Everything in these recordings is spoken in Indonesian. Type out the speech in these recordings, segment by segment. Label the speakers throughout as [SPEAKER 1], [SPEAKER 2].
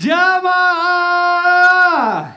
[SPEAKER 1] Jamaah.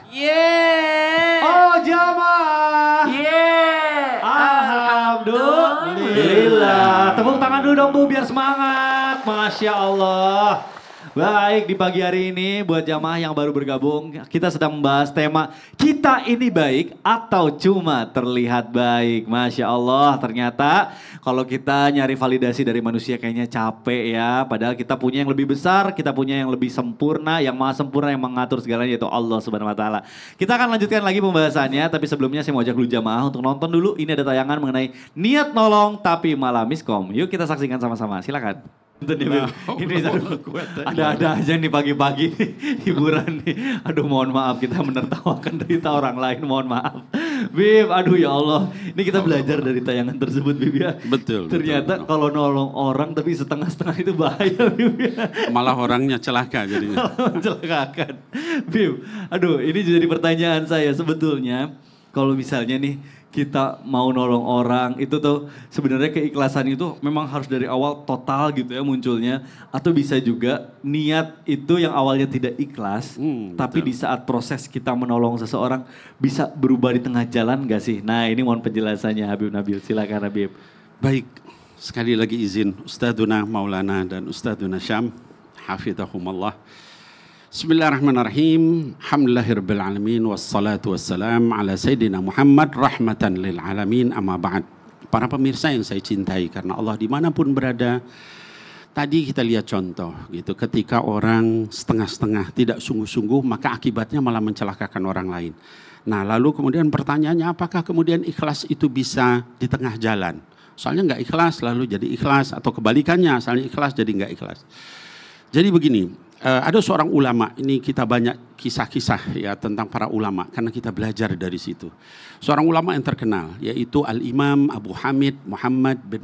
[SPEAKER 2] Yeah.
[SPEAKER 1] Oh jamaah.
[SPEAKER 2] Yeah.
[SPEAKER 1] Alhamdulillah. Tepuk tangan dulu dong Bu biar semangat. Masya Allah. Baik, di pagi hari ini buat jamaah yang baru bergabung, kita sedang membahas tema kita ini baik atau cuma terlihat baik. Masya Allah, ternyata kalau kita nyari validasi dari manusia kayaknya capek ya. Padahal kita punya yang lebih besar, kita punya yang lebih sempurna, yang maha sempurna yang mengatur segalanya yaitu Allah Subhanahu Wa Taala. Kita akan lanjutkan lagi pembahasannya, tapi sebelumnya saya mau ajak dulu jamaah untuk nonton dulu. Ini ada tayangan mengenai niat nolong tapi malah miskom. Yuk kita saksikan sama-sama, silakan. Ini ada aja nih pagi-pagi hiburan nih. Aduh mohon maaf kita menertawakan derita orang lain, mohon maaf. Bib, aduh ya Allah. Ini kita belajar dari tayangan tersebut Bib ya.
[SPEAKER 3] Betul.
[SPEAKER 1] Ternyata kalau nolong orang tapi setengah-setengah itu bahaya Bib ya.
[SPEAKER 3] Malah orangnya celaka jadinya.
[SPEAKER 1] Mencelakakan. Bib, aduh ini jadi pertanyaan saya sebetulnya. Kalau misalnya nih kita mau nolong orang itu tuh sebenarnya keikhlasan itu memang harus dari awal total gitu ya munculnya, atau bisa juga niat itu yang awalnya tidak ikhlas tapi di saat proses kita menolong seseorang bisa berubah di tengah jalan gak sih? Nah ini mohon penjelasannya Habib Nabil, silakan Habib.
[SPEAKER 3] Baik, sekali lagi izin Ustadzuna Maulana dan Ustadzuna Syam hafidhahumallah. Bismillahirrahmanirrahim. Alhamdulillahirabbil alamin wassalatu wassalam ala sayyidina Muhammad rahmatan lil alamin, amma ba'd. Para pemirsa yang saya cintai karena Allah dimanapun berada, tadi kita lihat contoh gitu, ketika orang setengah-setengah tidak sungguh-sungguh maka akibatnya malah mencelakakan orang lain. Nah lalu kemudian pertanyaannya, apakah kemudian ikhlas itu bisa di tengah jalan? Soalnya nggak ikhlas lalu jadi ikhlas, atau kebalikannya asalnya ikhlas jadi nggak ikhlas. Jadi begini, ada seorang ulama, ini kita banyak kisah-kisah ya tentang para ulama karena kita belajar dari situ. Seorang ulama yang terkenal yaitu Al-Imam Abu Hamid Muhammad bin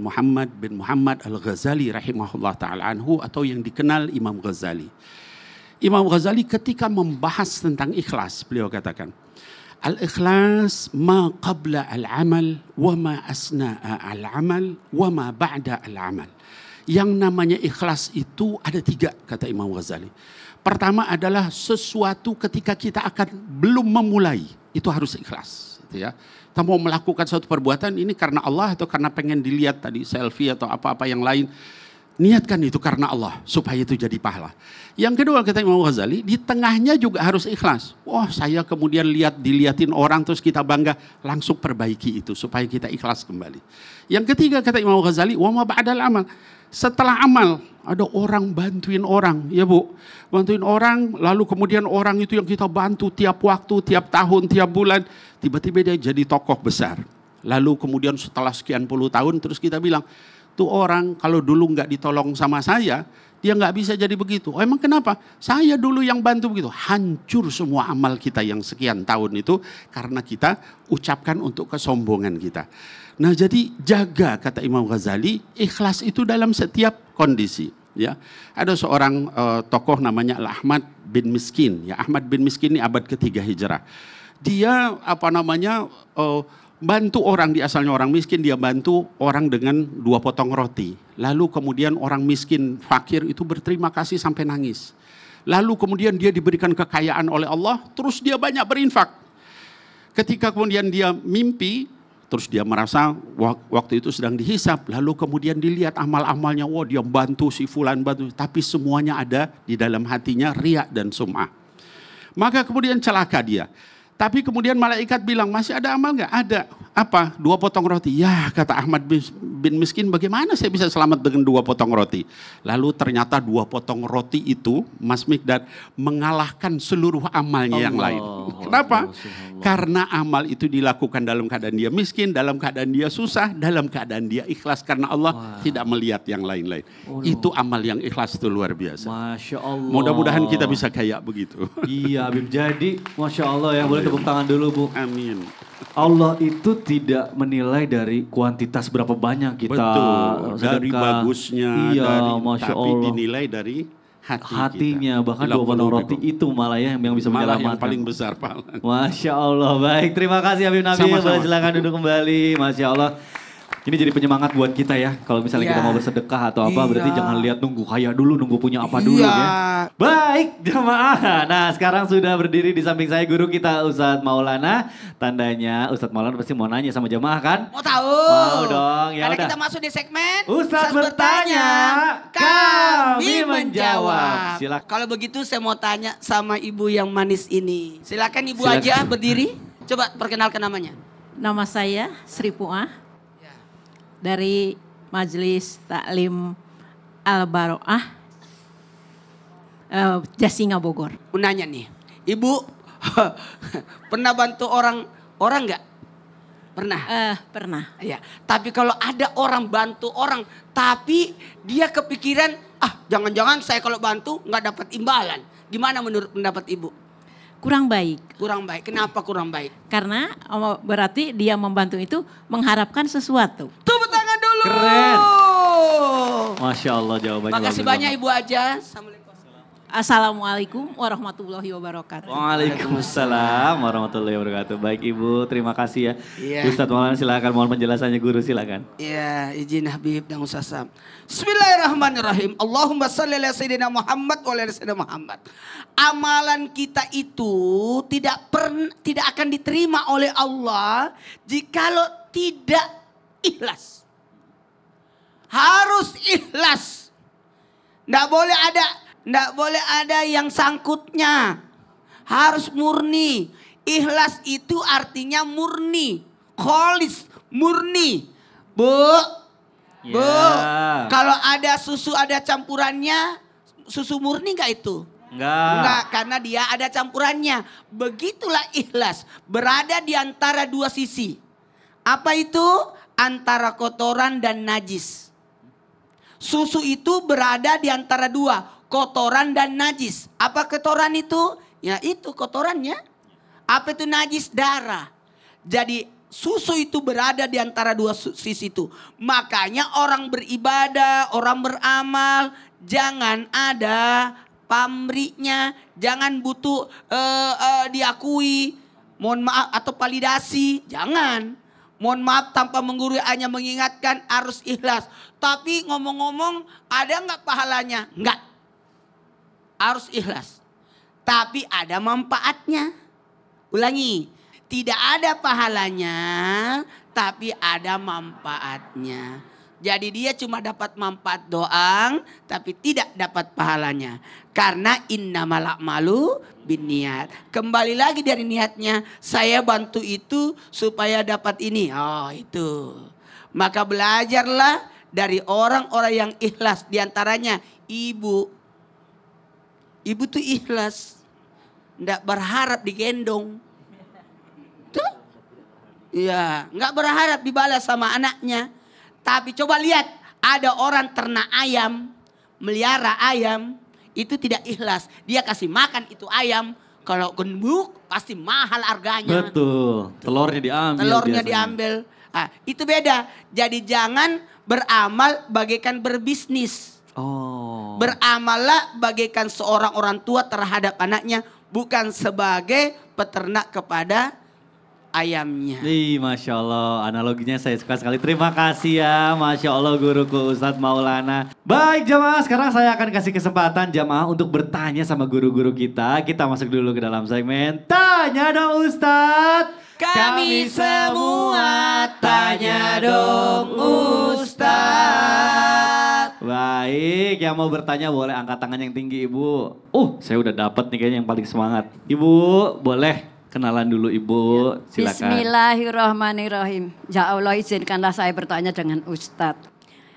[SPEAKER 3] Muhammad Al-Ghazali rahimahullah ta'ala anhu, atau yang dikenal Imam Ghazali. Imam Ghazali ketika membahas tentang ikhlas, beliau katakan, Al-ikhlas ma qabla al-amal wa ma asna'a al-amal wa ma ba'da al-amal. Yang namanya ikhlas itu ada 3 kata Imam Ghazali. Pertama adalah sesuatu ketika kita akan belum memulai, itu harus ikhlas. Gitu ya. Kita mau melakukan suatu perbuatan ini karena Allah atau karena pengen dilihat tadi selfie atau apa-apa yang lain. Niatkan itu karena Allah supaya itu jadi pahala. Yang kedua kata Imam Ghazali, di tengahnya juga harus ikhlas. Wah saya kemudian dilihatin orang terus kita bangga, langsung perbaiki itu supaya kita ikhlas kembali. Yang ketiga kata Imam Ghazali, wa ma ba'dal amal. Setelah amal, ada orang bantuin orang, ya Bu. Bantuin orang, lalu kemudian orang itu yang kita bantu tiap waktu, tiap tahun, tiap bulan. Tiba-tiba dia jadi tokoh besar. Lalu kemudian setelah sekian puluh tahun, terus kita bilang, tuh orang kalau dulu nggak ditolong sama saya, dia nggak bisa jadi begitu. Oh emang kenapa? Saya dulu yang bantu begitu. Hancur semua amal kita yang sekian tahun itu, karena kita ucapkan untuk kesombongan kita. Nah jadi jaga kata Imam Ghazali, ikhlas itu dalam setiap kondisi. Ya, ada seorang tokoh namanya Ahmad bin Miskin. Ya, Ahmad bin Miskin ini abad ketiga Hijrah. Dia bantu orang, dia asalnya orang miskin, dia bantu orang dengan 2 potong roti. Lalu kemudian orang miskin fakir itu berterima kasih sampai nangis. Lalu kemudian dia diberikan kekayaan oleh Allah, terus dia banyak berinfak. Ketika kemudian dia mimpi, terus dia merasa waktu itu sedang dihisap, lalu kemudian dilihat amal-amalnya, wah dia bantu si fulan bantu, tapi semuanya ada di dalam hatinya riya dan sum'ah. Maka kemudian celaka dia. Tapi kemudian malaikat bilang, masih ada amal nggak? Ada. Apa? 2 potong roti. Ya kata Ahmad bin Miskin, bagaimana saya bisa selamat dengan 2 potong roti? Lalu ternyata 2 potong roti itu, Mas Mikdad, mengalahkan seluruh amalnya yang lain. Kenapa? Karena amal itu dilakukan dalam keadaan dia miskin, dalam keadaan dia susah, dalam keadaan dia ikhlas. Karena Allah tidak melihat yang lain-lain. Itu amal yang ikhlas itu luar biasa.
[SPEAKER 1] Masya Allah.
[SPEAKER 3] Mudah-mudahan kita bisa kayak begitu.
[SPEAKER 1] Iya Habib, jadi Masya Allah ya, boleh tepuk tangan dulu Bu.
[SPEAKER 3] Amin.
[SPEAKER 1] Allah itu tidak menilai dari kuantitas berapa banyak kita.
[SPEAKER 3] Betul, dari bagusnya,
[SPEAKER 1] iya,
[SPEAKER 3] Masya tapi Allah. Dinilai dari
[SPEAKER 1] hatinya. Bahkan 2 potong roti itu malah ya yang bisa
[SPEAKER 3] malah
[SPEAKER 1] menyelamatkan.
[SPEAKER 3] yang paling besar pahala.
[SPEAKER 1] Masya Allah, baik. Terima kasih Habib Nabil. Silakan duduk kembali, Masya Allah. Ini jadi penyemangat buat kita ya. Kalau misalnya kita mau bersedekah atau apa, berarti jangan lihat nunggu kaya dulu, nunggu punya apa dulu ya. Baik jemaah. Nah sekarang sudah berdiri di samping saya guru kita Ustadz Maulana. Tandanya Ustadz Maulana pasti mau nanya sama jemaah kan?
[SPEAKER 2] Mau tahu?
[SPEAKER 1] Mau dong. Ya
[SPEAKER 2] Karena
[SPEAKER 1] udah.
[SPEAKER 2] kita masuk di segmen
[SPEAKER 1] Ustadz bertanya, kami menjawab. Silakan.
[SPEAKER 2] Kalau begitu saya mau tanya sama ibu yang manis ini. Silakan ibu
[SPEAKER 1] Silakan.
[SPEAKER 2] aja berdiri. Coba perkenalkan namanya.
[SPEAKER 4] Nama saya Sri Puah dari Majelis Taklim Al-Baroah Jasinga Bogor.
[SPEAKER 2] Aku nanya nih, ibu pernah bantu orang nggak? Pernah.
[SPEAKER 4] Pernah.
[SPEAKER 2] Ya, tapi kalau ada orang bantu orang, tapi dia kepikiran, jangan-jangan saya kalau bantu nggak dapat imbalan. Gimana menurut pendapat ibu?
[SPEAKER 4] Kurang baik.
[SPEAKER 2] Kurang baik. Kenapa kurang baik?
[SPEAKER 4] Karena berarti dia membantu itu mengharapkan sesuatu.
[SPEAKER 2] Tepuk tangan dulu.
[SPEAKER 1] Keren. Masya Allah jawabannya.
[SPEAKER 2] Makasih
[SPEAKER 1] bagus
[SPEAKER 2] banyak
[SPEAKER 1] banget.
[SPEAKER 2] ibu aja.
[SPEAKER 4] Assalamualaikum warahmatullahi wabarakatuh.
[SPEAKER 1] Waalaikumsalam warahmatullahi wabarakatuh. Baik Ibu, terima kasih ya.
[SPEAKER 2] Iya.
[SPEAKER 1] Ustadz Maulana silakan, mohon penjelasannya guru silakan.
[SPEAKER 2] Ya, izin Habib dan Ustaz Sam. Bismillahirrahmanirrahim. Allahumma salli ala sayyidina Muhammad wa ala sayyidina Muhammad. Amalan kita itu tidak akan diterima oleh Allah jikalau tidak ikhlas. Harus ikhlas. Nggak boleh ada yang sangkutnya. Harus murni. Ikhlas itu artinya murni. Kholis, murni. Bu, kalau ada susu ada campurannya, susu murni nggak itu? Enggak, karena dia ada campurannya. Begitulah ikhlas. Berada di antara dua sisi. Apa itu? Antara kotoran dan najis. Susu itu berada di antara dua. Kotoran dan najis. Apa kotoran itu? Ya itu kotorannya. Apa itu najis? Darah. Jadi susu itu berada di antara dua sisi itu. Makanya orang beribadah, orang beramal, jangan ada pamrihnya, jangan butuh diakui, mohon maaf atau validasi, jangan. Mohon maaf tanpa menggurui hanya mengingatkan harus ikhlas. Tapi ngomong-ngomong ada nggak pahalanya? Nggak. Harus ikhlas. Tapi ada manfaatnya. Ulangi. Tidak ada pahalanya, tapi ada manfaatnya. Jadi dia cuma dapat manfaat doang, tapi tidak dapat pahalanya. Karena innamal a'malu binniat. Kembali lagi dari niatnya, saya bantu itu supaya dapat ini. Oh itu. Maka belajarlah dari orang-orang yang ikhlas. Di antaranya ibu. Ibu tuh ikhlas. Nggak berharap digendong. Tuh. Iya, nggak berharap dibalas sama anaknya. Tapi coba lihat, ada orang ternak ayam, melihara ayam, itu tidak ikhlas. Dia kasih makan itu ayam, kalau gemuk pasti mahal harganya.
[SPEAKER 1] Betul, telurnya diambil.
[SPEAKER 2] Telurnya
[SPEAKER 1] biasanya.
[SPEAKER 2] diambil. Itu beda. Jadi jangan beramal bagaikan berbisnis.
[SPEAKER 1] Oh.
[SPEAKER 2] Beramallah bagaikan seorang orang tua terhadap anaknya, bukan sebagai peternak kepada ayamnya.
[SPEAKER 1] Masya Allah, analoginya saya suka sekali. Terima kasih ya, Masya Allah guruku Ustadz Maulana. Baik jamaah, sekarang saya akan kasih kesempatan jamaah untuk bertanya sama guru-guru kita. Kita masuk dulu ke dalam segmen Tanya Dong Ustadz.
[SPEAKER 2] Kami semua tanya dong Ustadz.
[SPEAKER 1] Baik, yang mau bertanya boleh angkat tangan yang tinggi Ibu. Saya udah dapat nih kayaknya yang paling semangat. Ibu, boleh kenalan dulu Ibu, silakan.
[SPEAKER 5] Bismillahirrahmanirrahim. Ya Allah izinkanlah saya bertanya dengan Ustadz.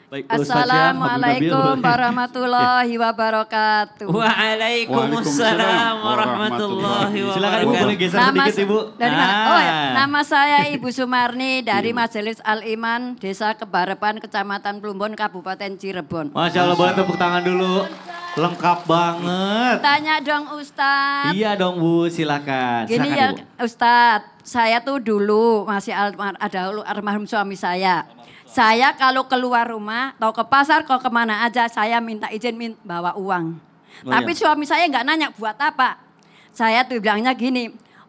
[SPEAKER 1] Baik, Ustaznya,
[SPEAKER 5] Assalamualaikum warahmatullahi wabarakatuh.
[SPEAKER 4] Waalaikumsalam warahmatullahi
[SPEAKER 1] Silakan Ibu, boleh geser
[SPEAKER 5] Nama
[SPEAKER 1] sedikit Ibu.
[SPEAKER 5] Dari mana? Oh ya, nama saya Ibu Sumarni dari Majelis Al-Iman Desa Kebarepan Kecamatan Plumbon Kabupaten Cirebon.
[SPEAKER 1] Masya Allah, boleh tepuk tangan dulu. Lengkap banget.
[SPEAKER 5] Tanya dong Ustadz.
[SPEAKER 1] Iya dong Bu, silakan.
[SPEAKER 5] Gini
[SPEAKER 1] Silakan,
[SPEAKER 5] ya
[SPEAKER 1] Ibu.
[SPEAKER 5] Ustadz, saya tuh dulu masih ada almarhum suami saya. Saya kalau keluar rumah, atau ke pasar, kalau kemana aja, saya minta izin bawa uang. Tapi suami saya nggak nanya buat apa. Saya tuh bilangnya gini,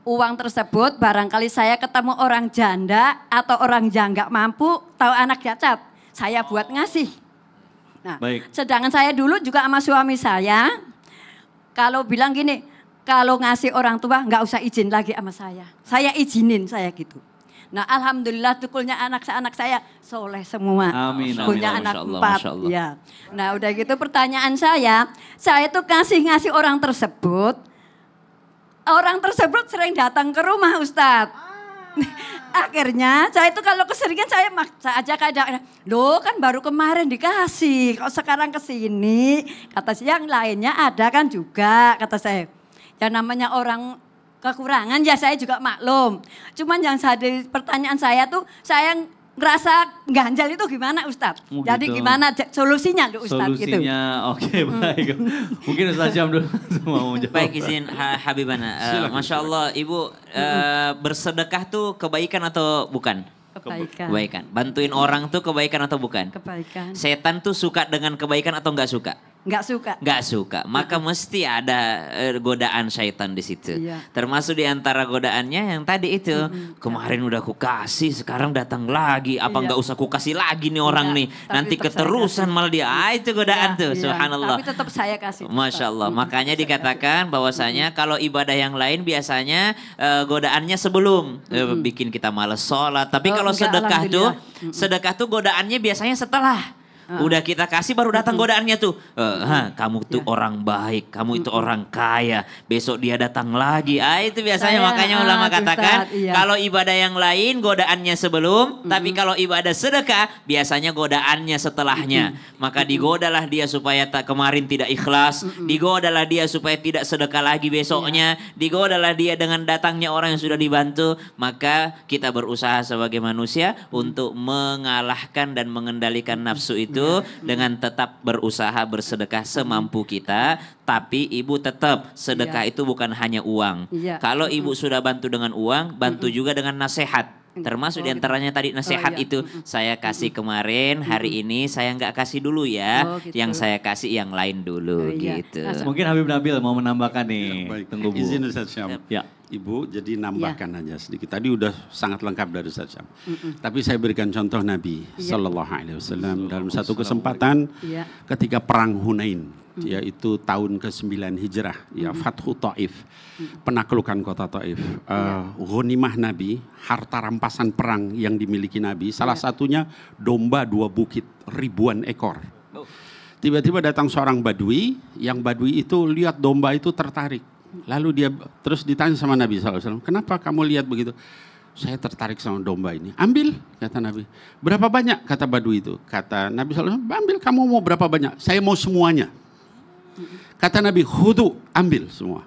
[SPEAKER 5] uang tersebut barangkali saya ketemu orang janda atau orang yang nggak mampu, tahu anak cacat, saya buat ngasih. Nah,
[SPEAKER 1] Baik.
[SPEAKER 5] sedangkan saya dulu juga sama suami saya, kalau bilang gini, kalau ngasih orang tua nggak usah izin lagi sama saya izinin saya gitu. Nah, alhamdulillah tukulnya anak-anak saya soleh semua.
[SPEAKER 1] Amin, amin.
[SPEAKER 5] Punya
[SPEAKER 1] Masya
[SPEAKER 5] anak
[SPEAKER 1] Allah,
[SPEAKER 5] 4.
[SPEAKER 1] Masya Allah.
[SPEAKER 5] Ya. Nah, udah gitu pertanyaan saya tuh ngasih orang tersebut. Orang tersebut sering datang ke rumah Ustadz. Akhirnya saya itu kalau keseringan saya maksa aja kadang, loh kan baru kemarin dikasih, kok sekarang kesini. Kata saya yang lainnya ada kan juga, kata saya. Ya namanya orang kekurangan ya saya juga maklum. Cuman yang pertanyaan saya tuh saya ngerasa ganjal itu gimana Ustadz?
[SPEAKER 1] Oh,
[SPEAKER 5] Jadi
[SPEAKER 1] gitu.
[SPEAKER 5] gimana solusinya lu Ustadz gitu?
[SPEAKER 1] Solusinya, oke baik. Mungkin Ustaz Syam dulu mau jawab.
[SPEAKER 6] Baik izin Habibana. Masya Allah Ibu bersedekah tuh kebaikan atau bukan? Kebaikan. Bantuin orang tuh kebaikan atau bukan?
[SPEAKER 5] Kebaikan.
[SPEAKER 6] Setan tuh suka dengan kebaikan atau nggak suka?
[SPEAKER 5] Nggak suka.
[SPEAKER 6] Nggak suka. Maka mesti ada godaan syaitan di situ.
[SPEAKER 5] Iya.
[SPEAKER 6] Termasuk di antara godaannya yang tadi itu. Kemarin udah ku kasih, sekarang datang lagi. Apa nggak usah ku kasih lagi nih orang nih.
[SPEAKER 5] tapi
[SPEAKER 6] Nanti
[SPEAKER 5] tetap saya
[SPEAKER 6] keterusan
[SPEAKER 5] kasih.
[SPEAKER 6] malah dia. Itu godaan tuh.
[SPEAKER 5] Iya,
[SPEAKER 6] Subhanallah.
[SPEAKER 5] Tapi tetap saya kasih.
[SPEAKER 6] Masya Allah. Makanya dikatakan bahwasanya kalau ibadah yang lain biasanya godaannya sebelum bikin kita malas sholat. Tapi
[SPEAKER 5] Oh,
[SPEAKER 6] kalau
[SPEAKER 5] enggak,
[SPEAKER 6] sedekah tuh godaannya biasanya setelah. Udah kita kasih baru datang godaannya tuh. Kamu tuh orang baik, kamu itu orang kaya. Besok dia datang lagi. Itu biasanya makanya ulama katakan kalau ibadah yang lain godaannya sebelum, tapi kalau ibadah sedekah biasanya godaannya setelahnya. Maka digodalah dia supaya kemarin tidak ikhlas, digodalah dia supaya tidak sedekah lagi besoknya, digodalah dia dengan datangnya orang yang sudah dibantu. Maka kita berusaha sebagai manusia untuk mengalahkan dan mengendalikan nafsu itu dengan tetap berusaha bersedekah semampu kita, tapi ibu tetap sedekah itu bukan hanya uang. Kalau ibu sudah bantu dengan uang, bantu juga dengan nasihat. Termasuk diantaranya tadi nasihat itu saya kasih kemarin, hari ini saya nggak kasih dulu ya, yang saya kasih yang lain dulu gitu.
[SPEAKER 1] Mungkin Habib Nabil mau menambahkan nih.
[SPEAKER 3] Baik,
[SPEAKER 1] Tunggu Bu.
[SPEAKER 3] izin Ustaz Syam.
[SPEAKER 1] Ya.
[SPEAKER 3] Ibu, jadi nambahkan aja sedikit. Tadi udah sangat lengkap dari Ustaz Syam. Tapi saya berikan contoh Nabi Sallallahu Alaihi Wasallam dalam satu kesempatan ketika perang Hunain, yaitu tahun ke-9 Hijrah, ya Fathu Taif, penaklukan kota Taif. Ghanimah Nabi, harta rampasan perang yang dimiliki Nabi, salah satunya domba 2 bukit, ribuan ekor. Tiba-tiba datang seorang badui, yang badui itu lihat domba itu tertarik. Lalu dia terus ditanya sama Nabi SAW, kenapa kamu lihat begitu? Saya tertarik sama domba ini. Ambil, kata Nabi. Berapa banyak, kata badui itu. Kata Nabi SAW, ambil, kamu mau berapa banyak? Saya mau semuanya. Kata Nabi, khudu, ambil semua.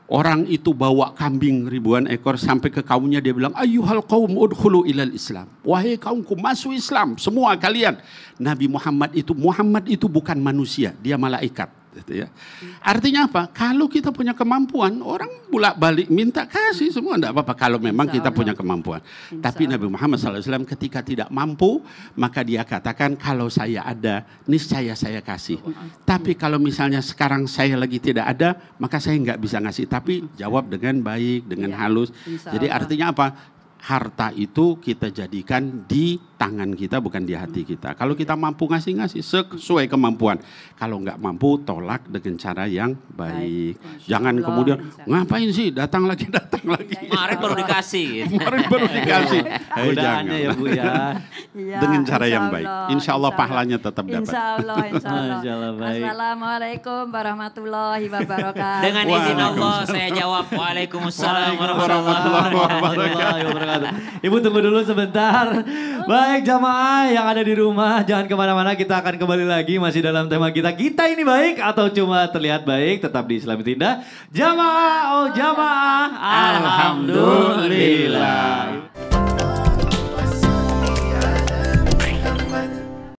[SPEAKER 3] Orang itu bawa kambing ribuan ekor sampai ke kaumnya, dia bilang, ayyuhal qaum udkhulu ilal Islam. Wahai kaumku, masuk Islam, semua kalian. Muhammad itu bukan manusia, dia malaikat. Gitu ya. Artinya apa? Kalau kita punya kemampuan, orang bolak-balik minta kasih semua, enggak apa-apa kalau memang kita punya kemampuan. Tapi Nabi Muhammad SAW ketika tidak mampu, maka dia katakan kalau saya ada, niscaya saya kasih. Tapi kalau misalnya sekarang saya lagi tidak ada, maka saya nggak bisa ngasih. Tapi jawab dengan baik, dengan halus. Jadi artinya apa? Harta itu kita jadikan di tangan kita, bukan di hati kita. Kalau kita mampu ngasih sesuai kemampuan. Kalau nggak mampu, tolak dengan cara yang baik. Jangan kemudian, ngapain sih datang lagi.
[SPEAKER 6] Kemarin baru dikasih. Gitu.
[SPEAKER 3] Kemarin baru dikasih.
[SPEAKER 1] Godaannya ya Bu ya.
[SPEAKER 3] Dengan cara yang baik. Insya Allah pahalanya tetap dapat.
[SPEAKER 5] Insya Allah.
[SPEAKER 1] Masya Allah, baik.
[SPEAKER 5] Assalamualaikum warahmatullahi wabarakatuh.
[SPEAKER 6] Dengan izin Allah saya jawab. Waalaikumsalam warahmatullahi wabarakatuh.
[SPEAKER 1] Ibu tunggu dulu sebentar. Baik jamaah yang ada di rumah, jangan kemana-mana, kita akan kembali lagi masih dalam tema kita. Kita ini baik atau cuma terlihat baik? Tetap di Islam Indah. Jamaah, oh jamaah, alhamdulillah.